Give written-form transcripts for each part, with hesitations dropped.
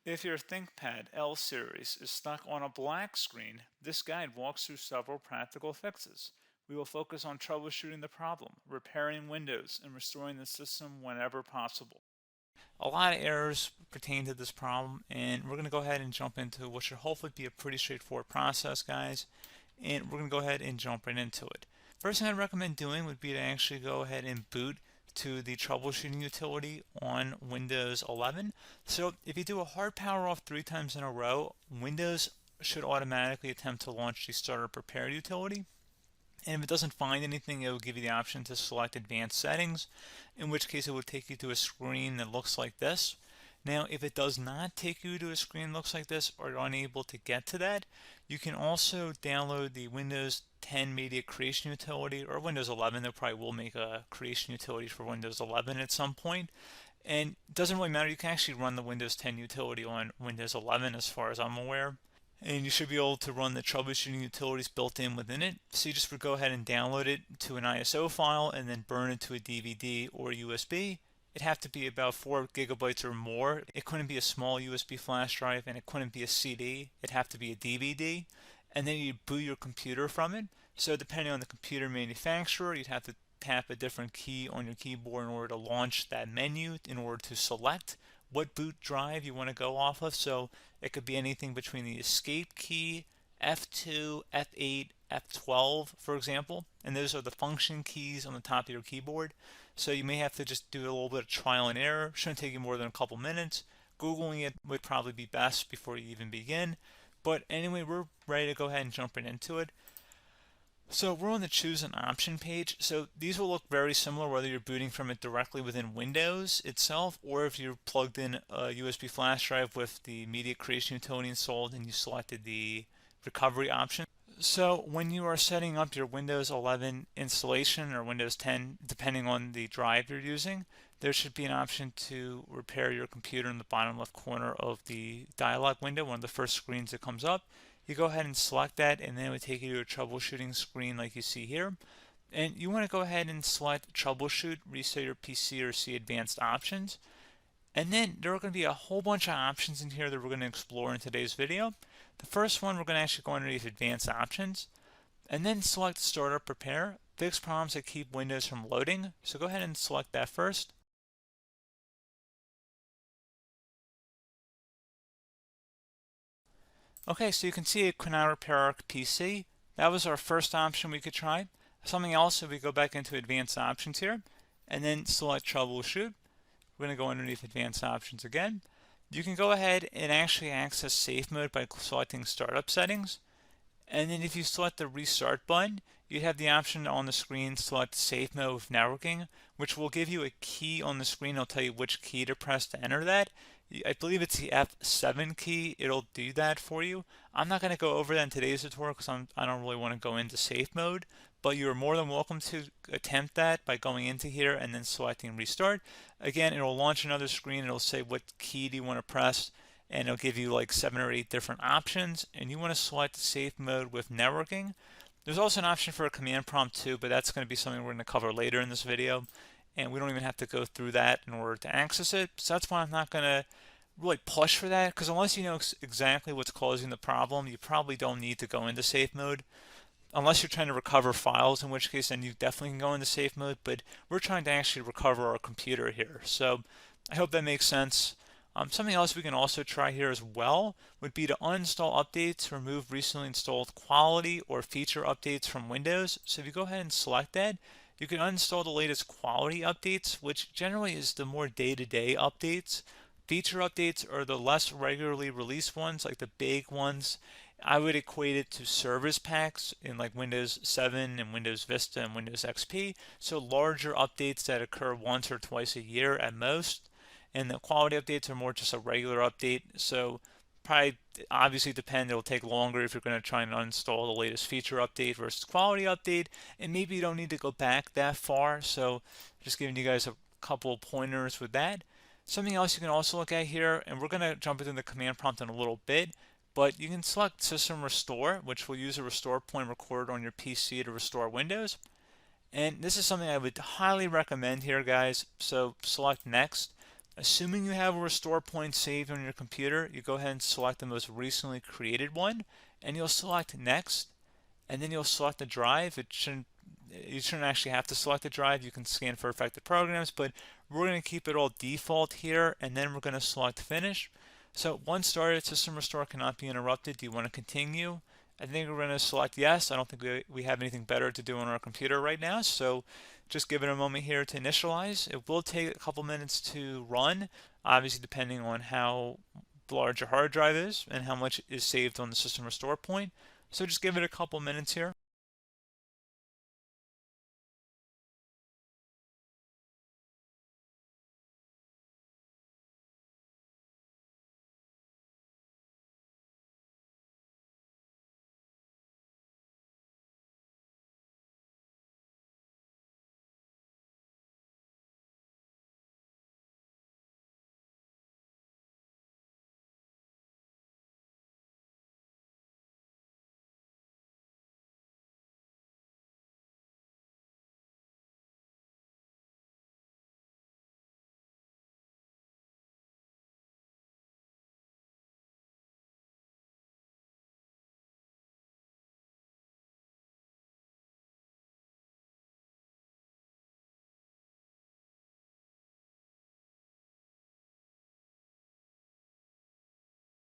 If your ThinkPad L Series is stuck on a black screen, this guide walks through several practical fixes. We will focus on troubleshooting the problem, repairing Windows, and restoring the system whenever possible. A lot of errors pertain to this problem, and we're going to go ahead and jump into what should hopefully be a pretty straightforward process, guys. And we're going to go ahead and jump right into it. First thing I'd recommend doing would be to actually go ahead and boot to the troubleshooting utility on Windows 11. So if you do a hard power off 3 times in a row, Windows should automatically attempt to launch the startup repair utility. And if it doesn't find anything, it will give you the option to select advanced settings, in which case it will take you to a screen that looks like this. Now, if it does not take you to a screen that looks like this, or you're unable to get to that, you can also download the Windows 10 Media Creation Utility, or Windows 11. They probably will make a creation utility for Windows 11 at some point. And it doesn't really matter, you can actually run the Windows 10 utility on Windows 11 as far as I'm aware. And you should be able to run the troubleshooting utilities built in within it. So you just would go ahead and download it to an ISO file and then burn it to a DVD or USB. It'd have to be about 4 gigabytes or more. It couldn't be a small USB flash drive, and it couldn't be a CD. It'd have to be a DVD. And then you'd boot your computer from it. So depending on the computer manufacturer, you'd have to tap a different key on your keyboard in order to launch that menu, in order to select what boot drive you want to go off of. So it could be anything between the escape key, F2, F8, F12, for example, and those are the function keys on the top of your keyboard. So you may have to just do a little bit of trial and error. Shouldn't take you more than a couple minutes. Googling it would probably be best before you even begin. But anyway, we're ready to go ahead and jump right into it. So we're on the choose an option page. So these will look very similar whether you're booting from it directly within Windows itself, or if you're plugged in a USB flash drive with the media creation utility installed and you selected the recovery option. So when you are setting up your Windows 11 installation or Windows 10, depending on the drive you're using, there should be an option to repair your computer in the bottom left corner of the dialog window, one of the first screens that comes up. You go ahead and select that, and then it would take you to a troubleshooting screen like you see here. And you want to go ahead and select troubleshoot, reset your PC, or see advanced options. And then there are going to be a whole bunch of options in here that we're going to explore in today's video. The first one, we're going to actually go underneath advanced options and then select startup repair, fix problems that keep Windows from loading. So go ahead and select that first. Okay, so you can see it could now repair our PC. That was our first option we could try. Something else, if we go back into advanced options here and then select troubleshoot, we're going to go underneath advanced options again. You can go ahead and actually access safe mode by selecting startup settings. And then if you select the restart button, you have the option on the screen select safe mode with networking, which will give you a key on the screen. It'll tell you which key to press to enter that. I believe it's the F7 key. It'll do that for you. I'm not going to go over that in today's tutorial because I don't really want to go into safe mode, but you're more than welcome to attempt that by going into here and then selecting restart. Again, it'll launch another screen. It'll say what key do you want to press, and it'll give you like 7 or 8 different options, and you want to select safe mode with networking. There's also an option for a command prompt too, but that's going to be something we're going to cover later in this video, and we don't even have to go through that in order to access it. So that's why I'm not going to really push for that, because unless you know exactly what's causing the problem, you probably don't need to go into safe mode. Unless you're trying to recover files, in which case then you definitely can go into safe mode, but we're trying to actually recover our computer here. So I hope that makes sense. Something else we can also try here as well would be to uninstall updates, remove recently installed quality or feature updates from Windows. So if you go ahead and select that, you can uninstall the latest quality updates, which generally is the more day-to-day updates. Feature updates are the less regularly released ones, like the big ones. I would equate it to service packs in like Windows 7 and Windows Vista and Windows XP. So larger updates that occur once or twice a year at most. And the quality updates are more just a regular update. So probably obviously depend, it'll take longer if you're going to try and uninstall the latest feature update versus quality update. And maybe you don't need to go back that far. So just giving you guys a couple of pointers with that. Something else you can also look at here, and we're going to jump into the command prompt in a little bit, but you can select System Restore, which will use a restore point recorded on your PC to restore Windows. And this is something I would highly recommend here, guys. So select Next. Assuming you have a restore point saved on your computer, you go ahead and select the most recently created one, and you'll select next, and then you'll select the drive. You shouldn't actually have to select the drive. You can scan for affected programs, but we're going to keep it all default here, and then we're going to select finish. So once started, system restore cannot be interrupted. Do you want to continue? I think we're going to select yes. I don't think we have anything better to do on our computer right now, so just give it a moment here to initialize. It will take a couple minutes to run, obviously depending on how large your hard drive is and how much is saved on the system restore point. So just give it a couple minutes here.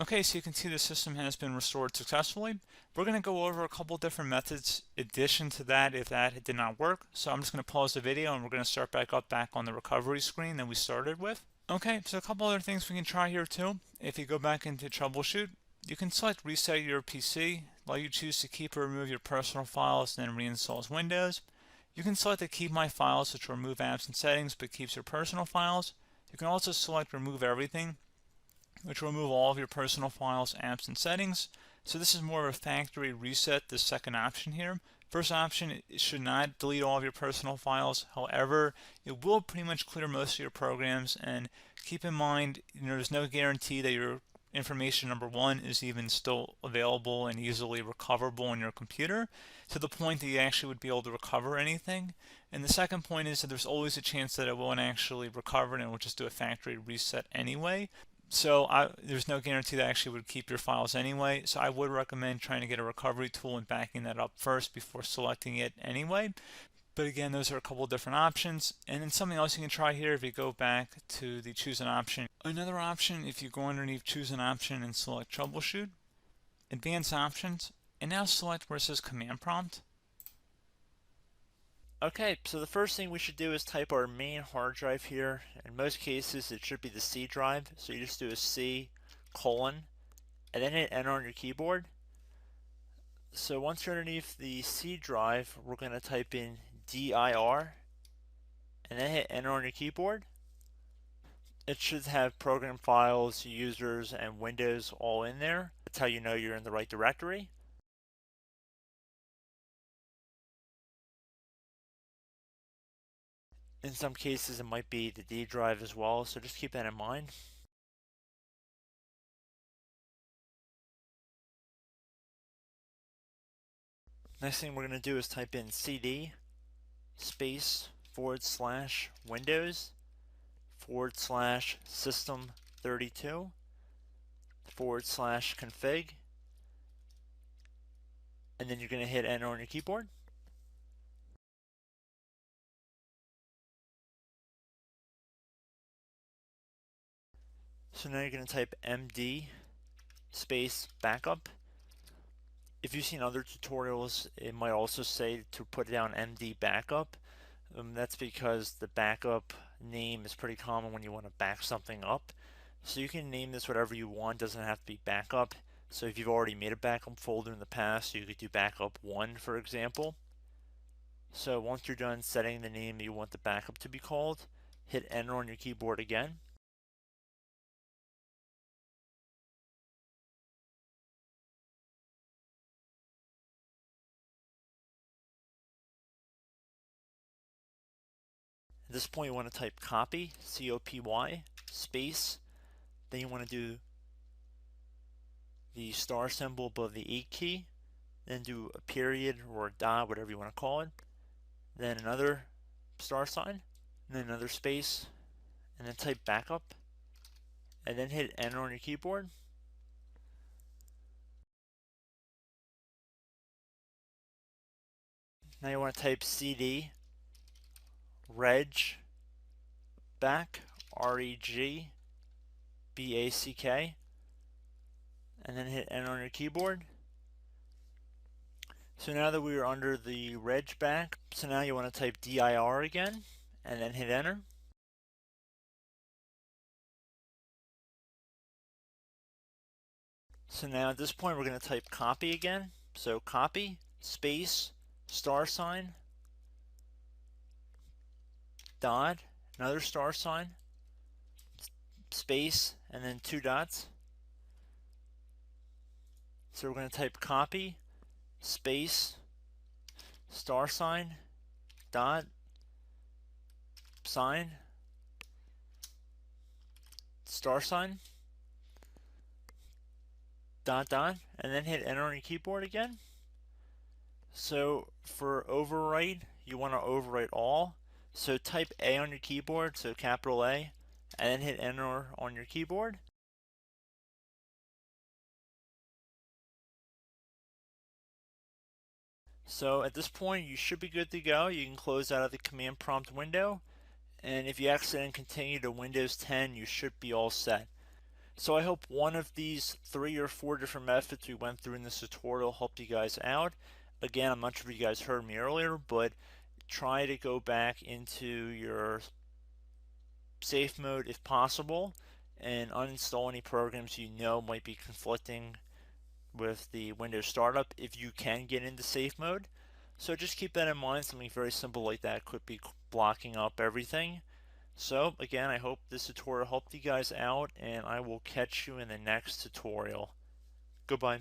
Okay, so you can see the system has been restored successfully. We're going to go over a couple different methods addition to that if that did not work. So I'm just going to pause the video and we're going to start back on the recovery screen that we started with. Okay, so a couple other things we can try here too. If you go back into troubleshoot, you can select reset your PC, let you choose to keep or remove your personal files, and then reinstalls Windows. You can select to keep my files, which will remove apps and settings but keeps your personal files. You can also select remove everything, which will remove all of your personal files, apps, and settings. So this is more of a factory reset, the second option here. First option, it should not delete all of your personal files. However, it will pretty much clear most of your programs, and keep in mind, there's no guarantee that your information, number one, is even still available and easily recoverable on your computer to the point that you actually would be able to recover anything. And the second point is that there's always a chance that it won't actually recover and it will just do a factory reset anyway. So there's no guarantee that actually would keep your files anyway. So I would recommend trying to get a recovery tool and backing that up first before selecting it anyway. But again, those are a couple different options. And then something else you can try here if you go back to the choose an option. Another option, if you go underneath choose an option and select troubleshoot, advanced options, and now select where it says command prompt. Okay, so the first thing we should do is type our main hard drive here. In most cases, it should be the C drive. So you just do a C colon and then hit enter on your keyboard. So once you're underneath the C drive, we're going to type in dir and then hit enter on your keyboard. It should have program files, users, and Windows all in there. That's how you know you're in the right directory. In some cases, it might be the D drive as well, so just keep that in mind. Next thing we're going to do is type in cd space / Windows / system 32 / config, and then you're going to hit enter on your keyboard. So now you're going to type md space backup. If you've seen other tutorials, it might also say to put down md backup. That's because the backup name is pretty common when you want to back something up. So you can name this whatever you want, doesn't have to be backup. So if you've already made a backup folder in the past, you could do backup 1, for example. So once you're done setting the name that you want the backup to be called, hit enter on your keyboard again. At this point you want to type copy, C-O-P-Y, space, then you want to do the star symbol above the 8 key, then do a period or a dot, whatever you want to call it, then another star sign, and then another space, and then type backup, and then hit enter on your keyboard. Now you want to type cd reg back, REG BACK, and then hit enter on your keyboard. So now that we are under the reg back, so now you want to type dir again, and then hit enter. So now at this point we're going to type copy again. So copy, space, star sign, dot, another star sign, space, and then 2 dots. So we're going to type copy, space, star sign, dot, sign, star sign, dot, dot, and then hit enter on your keyboard again. So for overwrite, you want to overwrite all. So type A on your keyboard, so capital A, and then hit enter on your keyboard. So at this point, you should be good to go. You can close out of the command prompt window, and if you accidentally continue to Windows 10, you should be all set. So I hope one of these 3 or 4 different methods we went through in this tutorial helped you guys out. Again, I'm not sure if you guys heard me earlier, but try to go back into your safe mode if possible and uninstall any programs you know might be conflicting with the Windows startup if you can get into safe mode. So just keep that in mind. Something very simple like that could be blocking up everything. So again, I hope this tutorial helped you guys out, and I will catch you in the next tutorial. Goodbye.